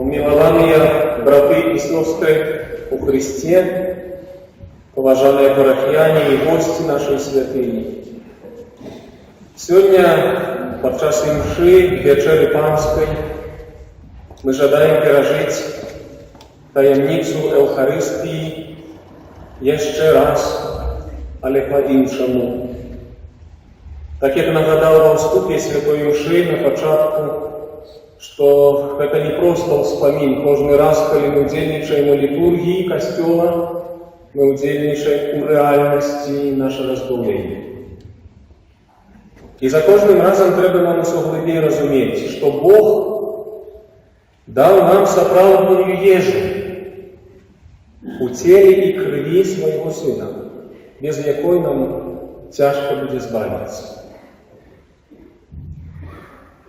Умилование, браты и сестры у Христе, уважаемые парафияне и гости нашей святыни. Сегодня, подчас мши, вечери Панской, мы жадаем пережить таємницю Евхаристії ще раз, але по-іншому. Так як нагадав вам вступі Святої Мши на початку, что это не просто вспомин. Каждый раз, когда мы удельничаем у литургии Костела, мы удельничаем у реальности нашего избавления. И за каждым разом треба нам особливо разуметь, что Бог дал нам соправдную ежу у теле и крови своего Сына, без якой нам тяжко будет избавиться.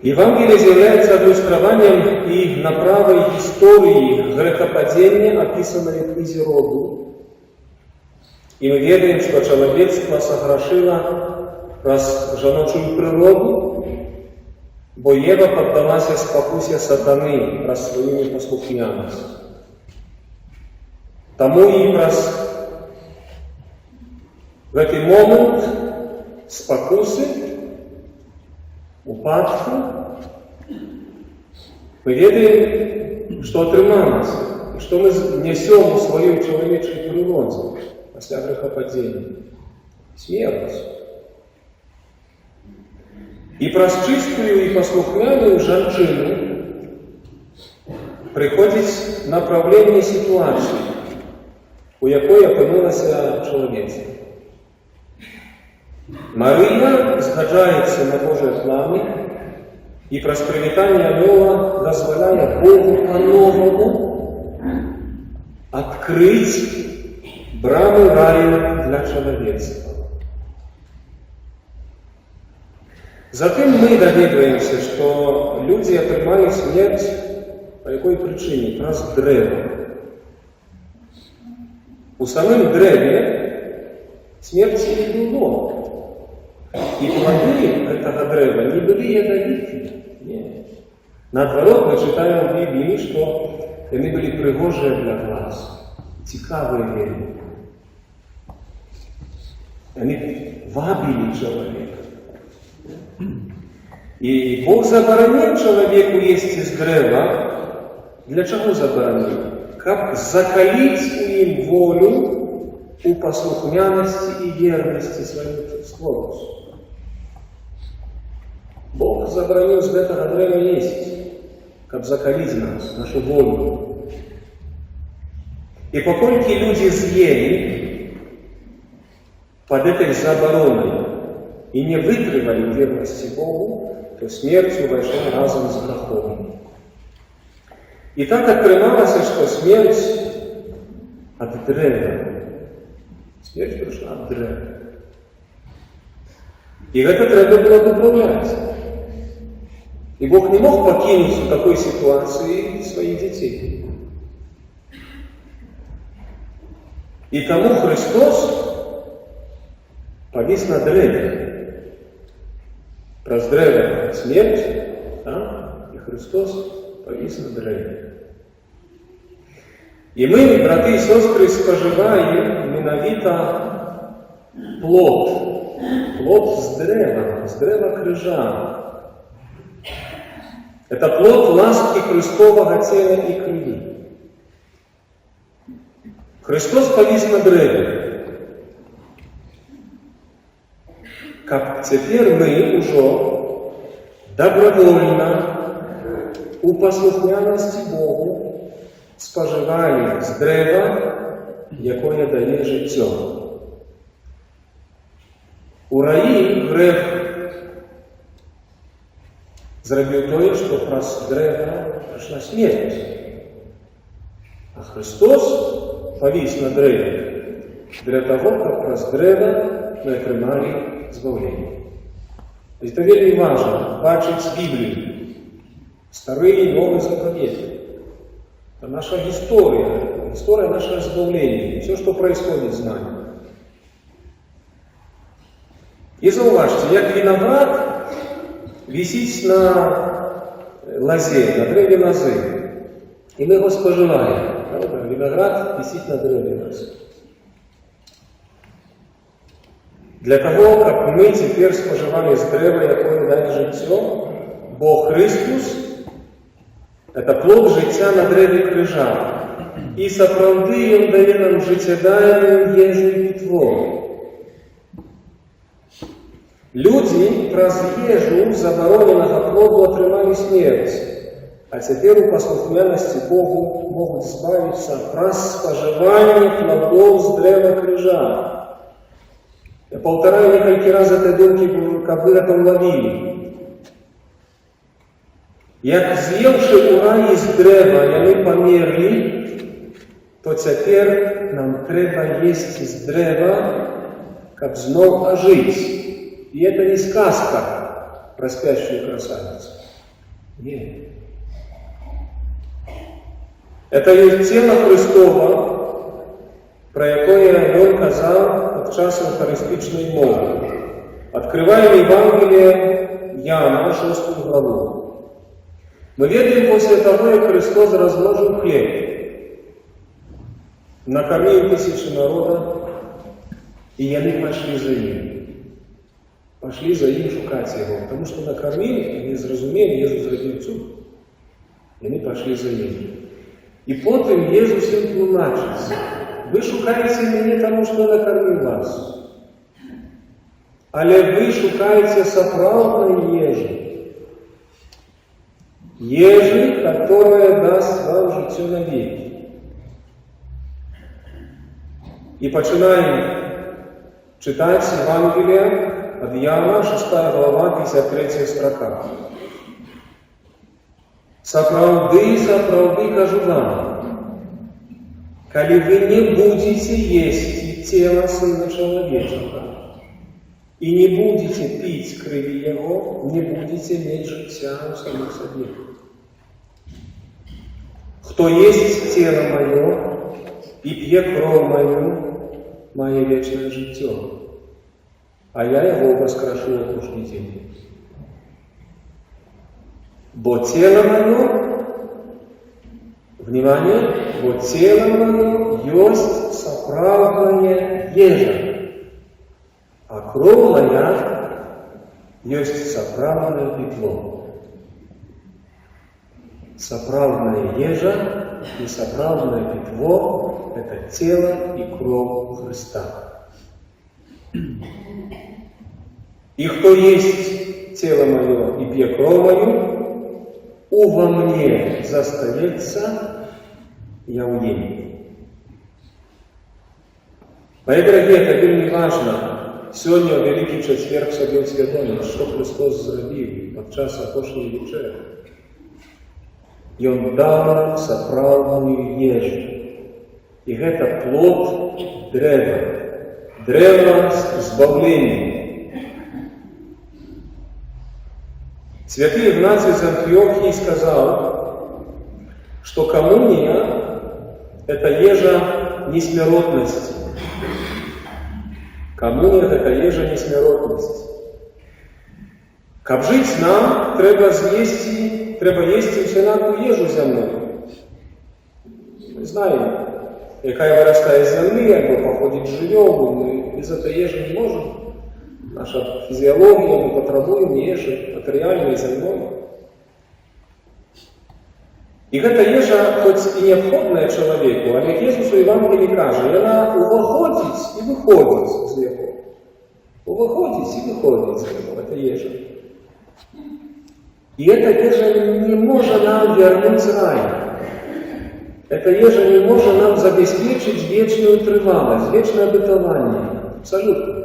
Евангелие является иллюстрованием и направой истории грехопадения, описанной в книге Роду. И мы верим, что человечество согрешило раз жаночую природу, бо Ева поддалась спокусе сатаны раз свою непослушняность. Тому и раз в этот момент спокусы, упадку, мы ведаем, что отрымалось, и что мы несем у своей человеческой природе после грехопадения. Смерть. И про чистую и послухняную женщину приходит направление ситуации, у якой опинилася чоловічка. Мария згаджається на Божие планы, и про привітання Анёла дозволяє Богу по-новому открыть брамы рая для человечества. Затем мы доведываемся, что люди отримали смерть по какой причине? Раз древо. У самым древе смерти не было. И плоды этого древа не были ядовитыми. Нет. Наоборот, мы читаем в Библии, что они были пригожие для глаз, цікавые веры. Они вабили человека. И Бог заборонил человеку есть из древа. Для чего заборонил? Как закалить им волю у послухняности и верности своему слову. Бог заборонил с этого древа есть, как закалить нас, нашу волю. И покольки люди съели под этой забороной и не вытривали верности Богу, то смертью вошли разом с грехом. И так открывалось, что смерть от древа. Смерть пришла от древа. И это треба было дополнять. И Бог не мог покинуть в такой ситуации своих детей. И тому Христос повис на древе. Про древо смерть, да? И Христос повис на древе. И мы, браты и сестры, споживаем менавіта плод с древа крижа. Это плод ласки Христового тела и крови. Христос повис на древе. Как теперь мы уже добровольно у послухняности Богу споживаем з древа, якое дає життя. У раї грех зробив то, що праз древа прийшла смерть. А Христос повис на древе для того, как праз древа мы отримали избавление. Это очень важно, бачить Библию. Старые и Новые заповети. Это наша история нашего избавления, все, что происходит с нами. И зауважьте, як виноград висит на лозе, на древе лозы. и мы его споживаем. Правда? Виноград висит на древе у нас. Для того, как мы теперь споживали з древа, якое дає життя, бо Христос – это плод життя на древі крижа. І сапраўды Ён дае нам життєдайную ежу і питво. Люди праз ежу забороненого плоду атрымалі смерць, а теперь у послухмяности Богу могут избавиться праз споживание плодов с древа крижа. Я повторяю несколько раз этой думки, как вы это уловили. Як з'евши урай из древа, яны померли, то теперь нам треба есть из древа, как знов ожить. И это не сказка про спящую красавицу. Нет. Это есть тело Христова, про якое Ён казав під час евхаристичної мови. Открываем Евангелие Иоанна, 6 главу. Мы видим после того, как Христос разложил хлеб, накормил тысячи народа, и они пошли за ним. Пошли за ним шукать его, потому что накормили, они зразумели, Иисус родил цуд, и они пошли за ним. И потом Иисус им тлумачится. Вы шукаете меня тому, что накормил вас. Але вы шукаете сапраўдной ежи. Ежи, которая даст вам життя навеки. И начинаем читать Евангелие от Иоанна, 6 глава, 53 строка. Сапраўды, сапраўды кажу вам, коли вы не будете есть тело Сына Человечего и не будете пить крови Его, не будете иметь життя у самих себе. Кто есть тело мое и пье кровь мою, мое вечное життя, а я его воскрешу в последний день. Бо тело мое, внимание, бо тело мое есть сапраўдная ежа, а кровь моя есть сапраўдное питво. Сапраўдная ежа и сапраўдное питво – это тело и кровь Христа. И кто есть тело мое и пье кровь мою, во мне застається, я у нем. Мои дорогие, это вельми важно. Сегодня, в Великий Четверг, собі усвідомити, що Христос зробив під час апостольної вечері. І Он дав нам сапраўдную ежу. И это плод древа. Древо избавления. Святый Игнатий из Антиохии сказал, что коммуния – это ежа несмиротности. Коммуния – это ежа несмиротности. Каб жить нам, треба есть всенакую ежу земную. Мы знаем, какая вырастает из земли, або походит живем, мы без этой ежи не можем. Наша физиология, мы потребуем ежи, материальной, земной. И эта ежа, хоть и необходная человеку, а як Ісус у Євангелії каже, вона увоходить і виходить з його. Увоходить і виходить з його, это ежа. И эта ежа не может нам вернуть рай. Эта ежа не может нам забеспечить вечную тривалость, вечное обетование. Абсолютно.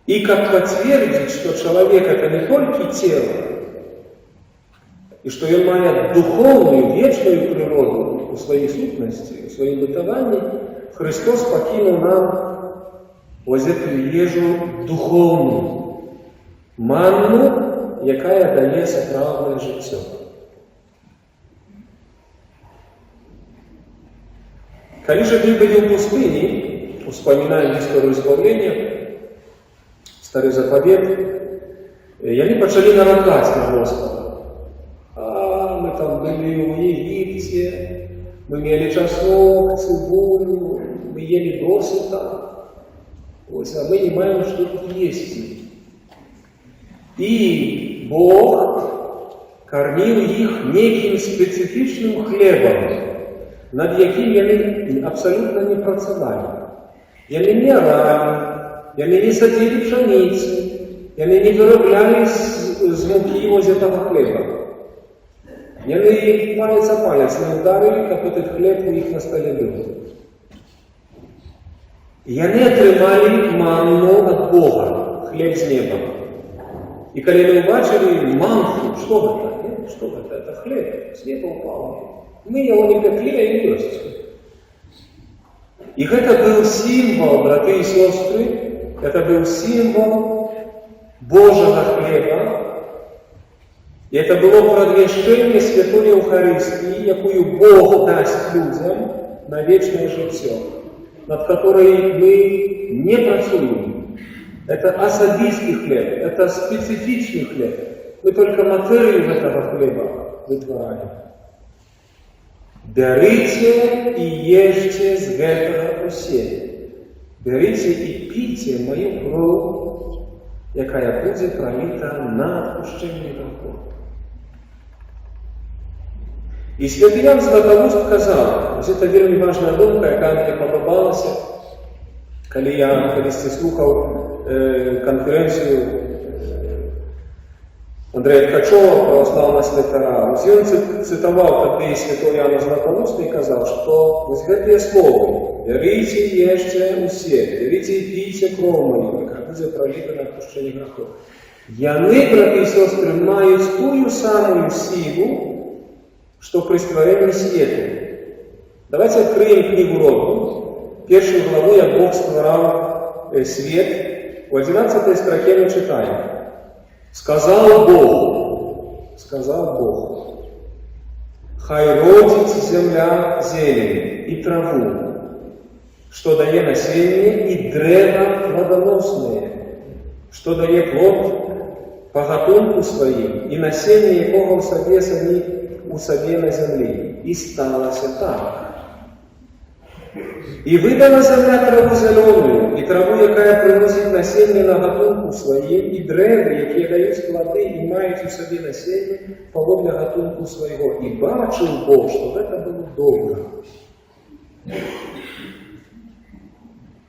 И как подтвердить, что человек это не только тело, и что он имеет духовную, вечную природу у своей сутности, у своей бытовании, Христос покинул нам вот эту ежу духовную, манну, якая дає сапраўднае жыццё. Калі же мы были в пустыне, вспоминаем историю избавления, Старый Заповед, яны пачалі наракаць на Господа. мы там были в Египте, мы ели чеснок, цибулю, мы ели досыта, а мы не знаем, что тут есть. И Бог кормил их неким специфичным хлебом, над яким они абсолютно не працевали. Они не орали, они не садили пшеницы, они не виробляли з муки ось этого хлеба. Они палец о палец не ударили, как этот хлеб у них на столе был. И они отримали манну от Бога, хлеб с неба. И когда они убачили манну, что это? Что это? Это хлеб, с неба упал. Мы его не пекли, а и есть. И это был символ, братья и сестры, это был символ Божьего хлеба. И это было продвижение Святой Евхаристии, якую Бог даст людям на вечное життя, над которой мы не працуем. Это особистый хлеб, это специфичный хлеб. Мы только материю этого хлеба вытворяем. Берите и ешьте с этого усе. Берите и пейте мою кровь, якая будет пролита на отпущение грехов. И святий Ян Златоуст казав, ось це вельми важна думка, яка мені подобалася, коли я колись слухав конференцію Андрея Ткачова, православного святара. Ось він цитував тоді святого Яна Златоуста і казав, що ось ці слова «Берите и ешьте усе, берите и пейте кров мою, яка буде пролита на отпущение грехов». Яны, брати і сестри, мають ту самую силу, что при створении света. Давайте откроем книгу Роду. Первую главу «Як Бог створал свет». В 11 строке мы читаем. Сказал Бог, хай родит земля зелень и траву, что дае насение, и древо плодоносное, что дае плод по гатунку своим, и насение якого в собе самі у собе на земле. И сталося так. И выдала земля траву зеленую, и траву, якая приносит насение на гатунку своим, и древо, які дають плоды, и мають у собі насение поводле гатунку своего. И бачил Бог, что это было добро.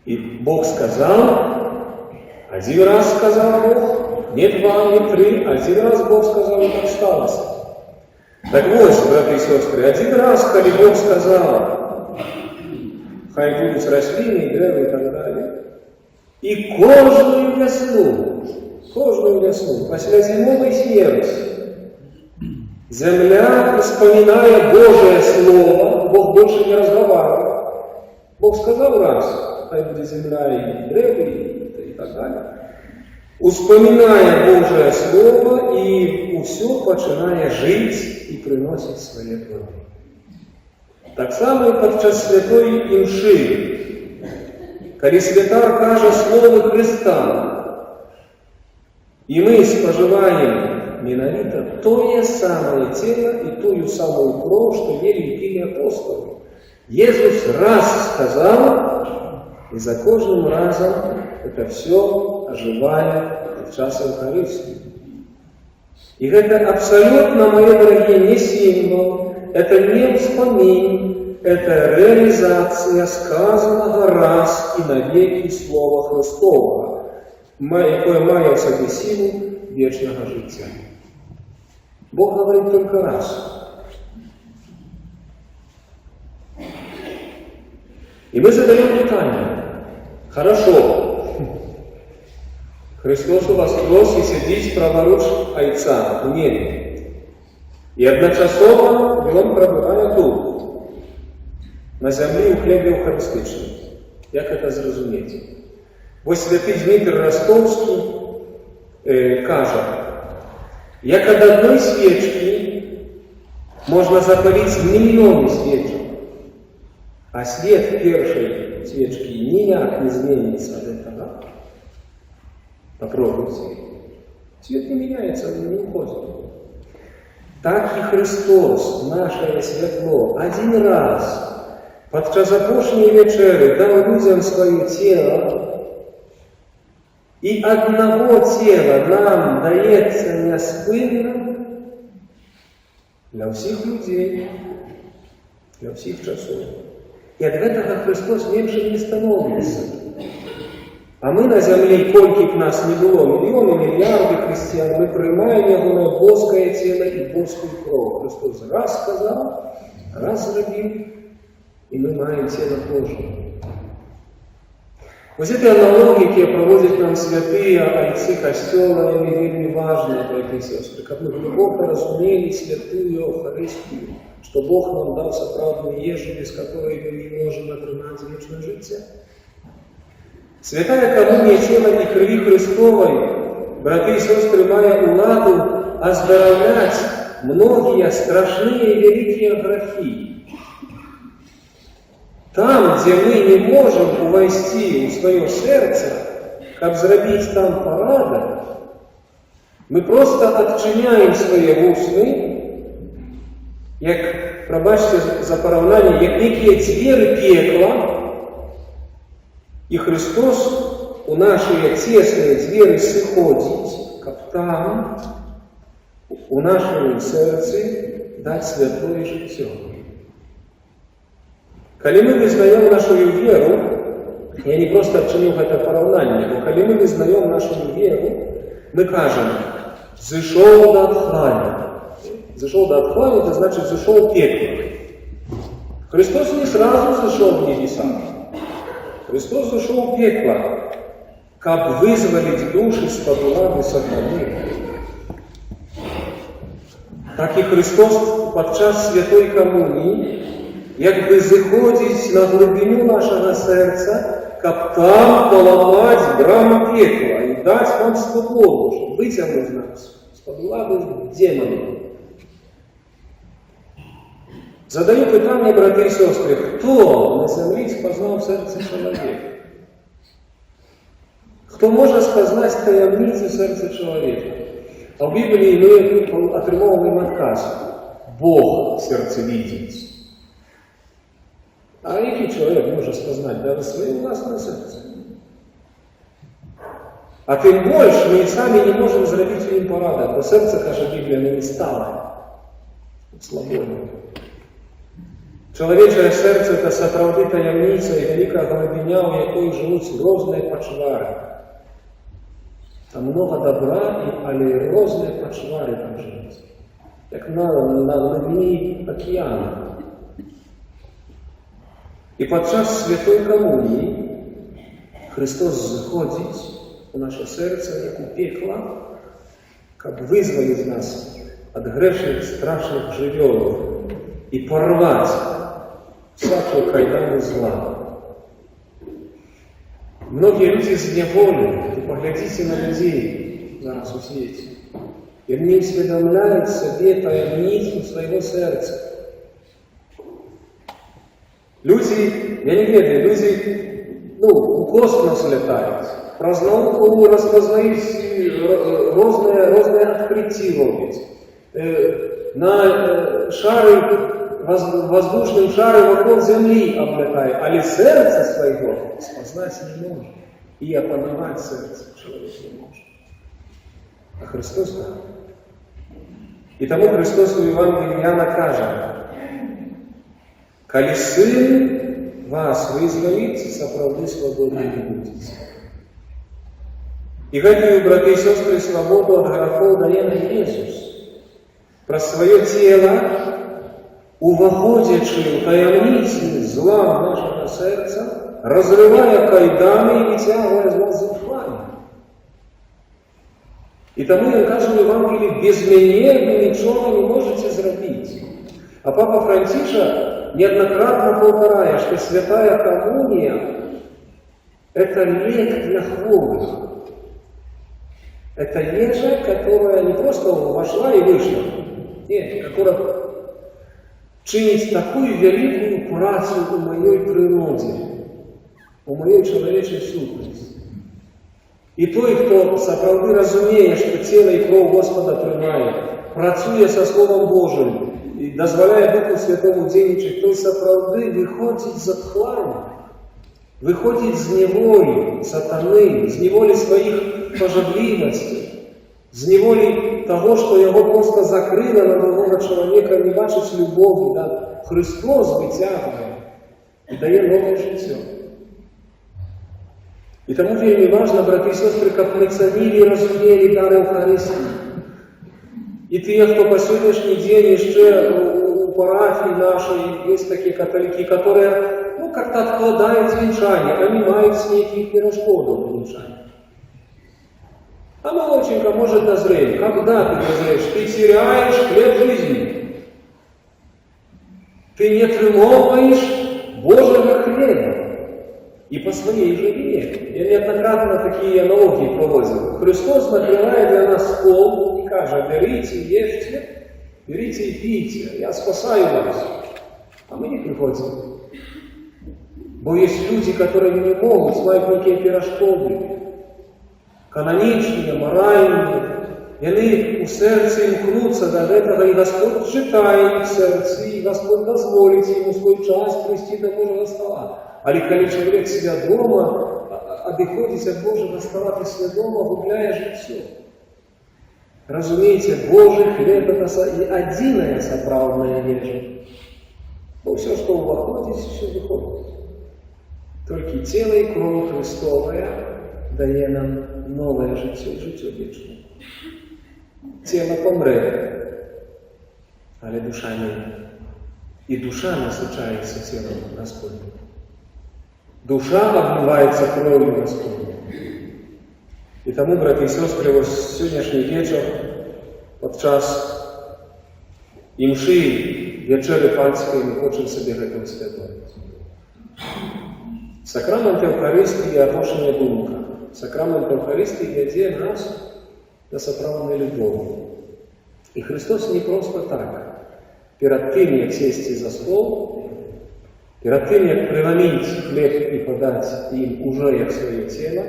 И Бог сказал, один раз сказал Бог, не два, не три, один раз Бог сказал, и так сталося. Так вот, братья и сестры, один раз, когда Бог сказал, хай будут рослины, древа и так далее, и кожную весну, после зимовой смерти, земля, вспоминая Божие Слово, Бог больше не разговаривал. Бог сказал раз, хай будет земля и древа и так далее, вспоминая Божие Слово, и все починає жить и приносить свои плоды. Так само и подчас святой імши, коли святар каже Слово Христа, и мы споживаем менавіта тое самое тело и тую самую кровь, что ели и пили апостолы. Иисус раз сказал, и за каждым разом это все оживает в час Евхаристии. И это абсолютно, мои дорогие, не символ, это не вспомин, это реализация сказанного раз и навеки Слова Христова, якое має в собі силу вечного життя. Бог говорит только раз. И мы задаем питание. Хорошо. Христос у вас воскрес и сидит праворуч Отца в небе. И одночасово Він пробиває тут, на землі у хлібі Евхаристичному. Як це зрозуміти? Ось святий Дмитрий Ростовський каже, як від одної свічки можна запалити мільйони свічок, а свет першей свечки ніяк не зміниться від этого. Попробуйте. Свет не меняется, он не уходит. Так і Христос, наше світло, один раз подчас апошньої вечери дав людям своє тіло, і одного тіла нам дається неспинно для всіх людей, для всіх часов. І від цього Христос менше не становиться. А ми на землі, кольки б нас не було, мільйони, мільярди християн, ми приймаємо його на боске тіло і боску кров. Христос раз сказав, раз зробив, і ми маємо тіло Боже. Ось ці аналогії, які проводять нам святі отці Костела, вони вельми важні, браті і сестри, щоб ми глибоко розуміли святую Евхаристію, що Бог нам дав справжню їжу, без якої ми не можемо отримати вічне життя. Святая коммуния тела и крови Христовой, браты и сестры, мая уладу оздоровлять многие страшные и великие грехи. Там, где мы не можем увойти в свое сердце, как сделать там порядок, мы просто отчиняем свои вусны, как, пробачьте за поравнание, как некие двери пекла, и Христос у нашей тесной двери сыходит, как там у нашего сердца дать святое життя. Коли мы вызнаем нашу веру, я не просто отчиню это поравнание, но коли мы вызнаем нашу веру, мы кажем, зашел до отхлани. Зашел до отхлани, это значит зашел в пекло. Христос не сразу зашел в небеса. Христос зашел в пекло, как вызволить души из-под влади сатаны. Так и Христос подчас святой коммунии, как бы заходить на глубину нашего сердца, как там поломать браму пекла и дать нам свободу, чтобы вытянуть нас из-под влади демонов. Задаю питання, брати і сестри, хто на землі спознав серце чоловіка? Хто може спознати таємницю серця чоловіка? А в Біблії ми отримуємо отказ. Бог серце видить. А який чоловік може спознати навіть своє власне серце? А тим більше ми самі не можемо зробити їм порядок, бо серце, каже Біблія, не стало слабоним. Чоловіче серце – це справді таємниця і велика глибиня, у якої живуть різні почвари. Там много добра, але різні почвари там живуть. Як на глибині океану. І під час святої комунії Христос заходить у наше серце, як у пекло, щоб визволити нас від грешних, страшних животів і порвати всякие кайданы зла. Многие люди зневолены, и поглядите на людей зараз у свете, и они усведомляют себе таємницю своего сердца. Люди, я не ведаю, люди, у космос летают, про науку распознают разные открытия роблять, на шары, воздушным шаром вокруг земли облетает, але сердце своего спознать не может. И опановать сердце человек не может. А Христос так. И тому Христос у Евангелии Иоанна каже, «Коли Сын вас вызволит, соправды свободными будете». И гэтую, браты и сестры, свободу от грехов дае нам Иисус. Про свое тело, уваходячи в таємниці зла нашого серця, розриває кайдани і витягує з нас зухвання. І тому він каже в Євангелії, без мене ви нічого не можете зробити. А Папа Франциша неоднократно повторяє, що святая коммуния – это лек для хворых. Это ежа, которая не просто вошла и вышла, нет, которая чинить такую великую працу у моей природе, у моей человечей сущности. И той, кто справді розуміє, що тіло і кров Господа приймає, працуе са Словом Божым і дозволяє Духу Святому дзейнічаць, той сапраўды выходзіць з адхлану, выходзіць з неволі сатаны, з неволі сваіх пажадлівасцей, з неволі того, што яго проста закрыла на другого чалавека, не бачыць любові. Да? Христос выцягвае і дае новае жыццё. І таму вельмі важна, браты і сёстры, каб мы цанілі і разумелі дар Эўхарыстыі. І тыя, хто па сённяшні дзень яшчэ у парафіі нашай ёсць такія каталікі, которые как-то откладают венчание, а не мают с неких перешкодов венчания. А молодченько может назреть. Когда ты назреешь? Ты теряешь хлеб жизни. Ты не отрымовываешь Божьего хлеба. И по своей же вине. Я неоднократно такие аналогии проводил. Христос накрывает для нас стол и кажет: берите, ешьте, берите и пейте, я спасаю вас. А мы не приходим. Бо есть люди, которые не могут, мають некие перешкоды, каноничные, моральные, и они у сердца имкнутся до этого, и Господь читает их сердце, и Господь дозволит ему свой час привести до Божьего стола. Але коли человек себя дома, обиходит от Божьего стола, ты свідомо губляешь життя. Разумеете, Божий хлеб – это одиная соправдная ежа. Но все, что выходит, все выходит. Только тело и кровь Христовая дає нам новое життя, життя вічне. Тело помре, але душа не. И душа насыщается телом Господним. Душа обмывается кровью Господней. И тому, браты и сестры, вот сегодняшний вечер, подчас імши вечери панської, ми хочемо собі гэта усвідомити. Сакрамент Евхаристії – апошняя думка. Сакрамент Евхаристії веде нас до сапраўднай любові. І Христос не просто так. Перед тим, як сісти за стол, перед тим, як преломить хлеб і подати їм уже як своє тіло,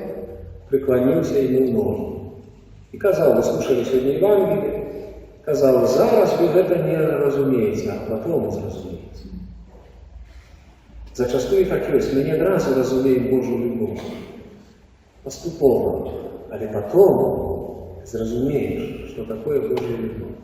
приклонився йому в ноги. І казав: ви слушали сьогодні Євангеліє, казав: зараз ви гэта не разумеете, а потом зразумеете. Зачастую так есть. Мы не одразу разумеем Божью любовь. Поступово. Але потом зразумеешь, что такое Божья любовь.